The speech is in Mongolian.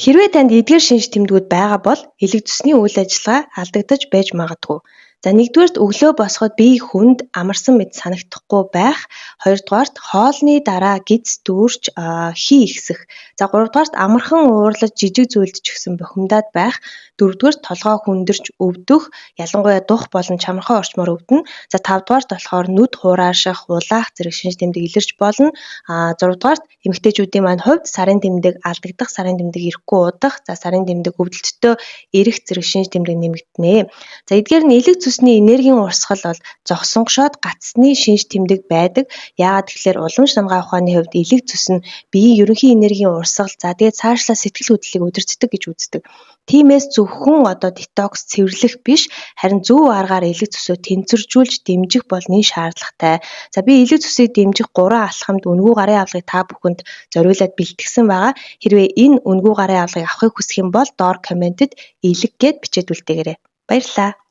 Хэрвээ танд эдгээр шинж тэмдгүүд байгаа бол элэг зүсний үйл ажиллагаа алдагдаж байж магадгүй. За нэгдүгээрт өглөө босоход бие хүнд амарсан мэт санагдахгүй байх. Хоёрдугаарт хоолны дараа гиз дүүрч хий ихсэх. За гуравдугаарт амархан уурлаж жижиг зүйлд ч гэсэн бухимдаад байх. Дөрөвдүгээрт толгой хүндэрч өвдөх, ялангуяа дух болон чамархай орчмоор өвдөнө. За тавдугаарт болохоор нүд хурааших, улаах зэрэг шинж тэмдэг илэрч болно. Зургадугаарт эмэгтэйчүүдийн маань хувьд сарын тэмдэг алдагдах, сарын тэмдэг ирэхгүй удах, за сарын тэмдэг өвдөлттэй эрэх зэрэг шинж тэмдэг нэмэгдэнэ. За эдгээр нь элэг зүсний энергийн урсгал бол зогсонгошоод гацсны шинж тэмдэг байдаг. Яагаад гэвэл уламж намгаа ухааны хувьд элэг зүс нь биеийн ерөнхий энергийн урсгал, за тэгээд цаашлаа сэтгэл хөдлөлийг удирддаг гэж үздэг. Тиймээс зөвхөн детокс цэвэрлэх биш, харин зөв аргаар элэг зүсөө тэнцвэржүүлж дэмжих бол нэн шаардлагатай. За би элэг зүсийг дэмжих 3 алхамд үнгүү гарын авлагыг та бүхэнд зориулаад бэлтгэсэн байгаа. Хэрвээ энэ үнгүү гарын авлагыг авахыг хүсэх юм бол доор комментэд элэг гэд бичээд үлдээгээрэй. Баярлалаа.